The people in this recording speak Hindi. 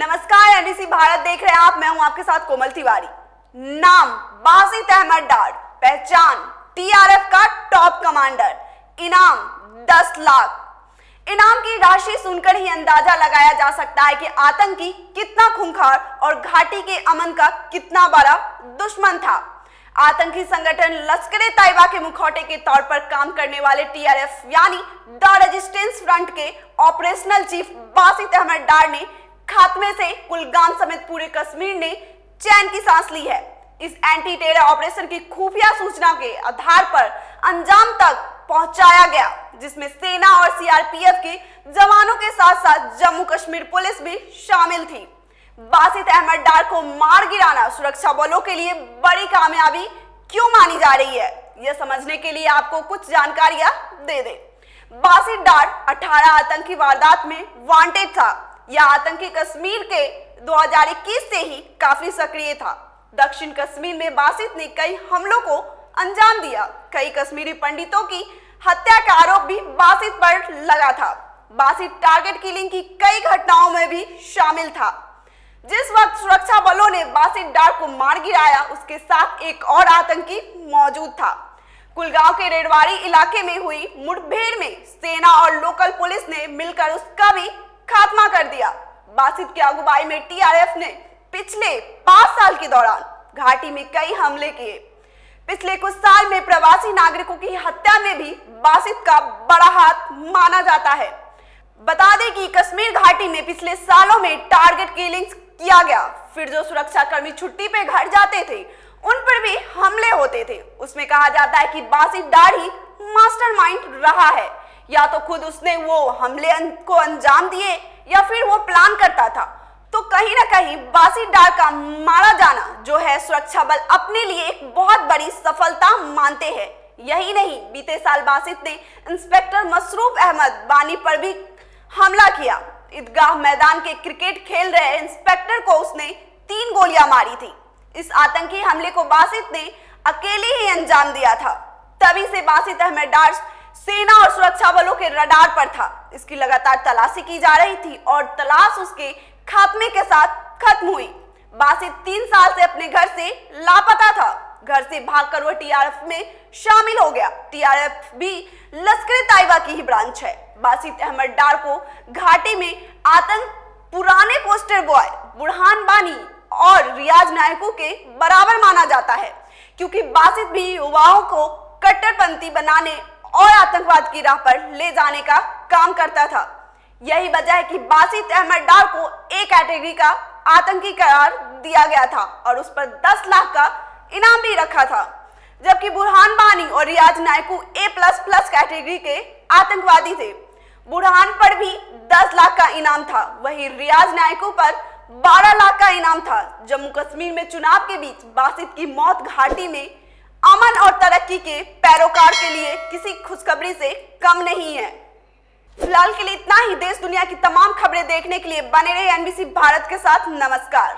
नमस्कार, एनबीसी भारत देख रहे हैं आप। मैं हूं आपके साथ कोमल तिवारी। नाम बासित अहमद डार, पहचान टीआरएफ का टॉप कमांडर, इनाम 10 लाख। इनाम की राशि सुनकर ही अंदाजा लगाया जा सकता है कि आतंकी कितना खूंखार और घाटी के अमन का कितना बड़ा दुश्मन था। आतंकी संगठन लश्कर ए तैयबा के मुखौटे के तौर पर काम करने वाले टीआरएफ यानी द रेजिस्टेंस फ्रंट के ऑपरेशनल चीफ बासित अहमद डार ने खात्मे से कुलगाम समेत पूरे कश्मीर ने चैन की सांस ली है। इस एंटी टेरर ऑपरेशन की खुफिया सूचना के आधार पर अंजाम तक पहुंचाया गया, जिसमें सेना और सीआरपीएफ के जवानों के साथ साथ जम्मू कश्मीर पुलिस भी शामिल थी। बासित अहमद डार को मार गिराना सुरक्षा बलों के लिए बड़ी कामयाबी क्यों मानी जा रही है, यह समझने के लिए आपको कुछ जानकारियां दे दें। बासित डार 18 आतंकी वारदात में वांटेड था। यह आतंकी कश्मीर के 2021 से ही काफी सक्रिय था। दक्षिण कश्मीर में बासित ने कई हमलों को अंजाम दिया। कई कश्मीरी पंडितों की हत्या का आरोप भी बासित पर लगा था। बासित टारगेट किलिंग की कई घटनाओं में भी शामिल था। जिस वक्त सुरक्षा बलों ने बासित डार को मार गिराया, उसके साथ एक और आतंकी मौजूद था। कुलगांव के रेडवाड़ी इलाके में हुई मुठभेड़ में सेना और लोकल पुलिस ने मिलकर उसका भी खात्मा कर दिया। बासित की अगुवाई में टीआरएफ ने पिछले 5 साल के दौरान घाटी में कई हमले किए। पिछले कुछ साल में प्रवासी नागरिकों की हत्या में भी बासित का बड़ा हाथ माना जाता है। बता दें कि कश्मीर घाटी में पिछले सालों में टारगेट किलिंग्स किया गया। फिर जो सुरक्षा कर्मी छुट्टी पे घर जाते थे, उन पर भी हमले होते थे। उसमें कहा जाता है कि बासित डार ही मास्टरमाइंड रहा है। या तो खुद उसने वो हमले को अंजाम दिए या फिर वो प्लान करता था। तो कहीं ना कहीं बासित डार का मारा जाना जो है, सुरक्षा बल अपने लिए एक बहुत बड़ी सफलता मानते हैं। यही नहीं, बीते साल बासित ने इंस्पेक्टर मसरूफ अहमद बानी पर भी हमला किया। ईदगाह मैदान के क्रिकेट खेल रहे इंस्पेक्टर को उसने 3 गोलियां मारी थी। इस आतंकी हमले को बासित ने अकेले ही अंजाम दिया था। तभी से बासित अहमद डार सेना और सुरक्षा बलों के रडार पर था। इसकी लगातार तलाशी की जा रही थी और तलाश उसके खात्मे के साथ खत्म हुई। बासित 3 साल से अपने घर से लापता था। घर से भागकर वह टीआरएफ में शामिल हो गया। टीआरएफ भी लश्कर ए तैयबा की ही ब्रांच है। बासित अहमद डार को घाटी में आतंक पुराने पोस्टर बॉय बुरहान बानी और रियाज नायकू के बराबर माना जाता है, क्योंकि बासित भी युवाओं को कट्टरपंथी बनाने और आतंकवाद की राह पर ले जाने का काम करता था। यही वजह है कि बासित अहमद डार को ए कैटेगरी का आतंकी करार दिया गया था और उस पर 10 लाख का इनाम भी रखा था। जबकि बुरहान बानी और रियाज नायकू A++ कैटेगरी के आतंकवादी थे। बुरहान पर भी 10 लाख का इनाम था, वहीं रियाज नायकू पर 12 लाख का इनाम था। जम्मू कश्मीर में चुनाव के बीच बासित की मौत घाटी में अमन और तरक्की के पैरोकार के लिए किसी खुशखबरी से कम नहीं है। फिलहाल के लिए इतना ही। देश दुनिया की तमाम खबरें देखने के लिए बने रहे एनबीसी भारत के साथ। नमस्कार।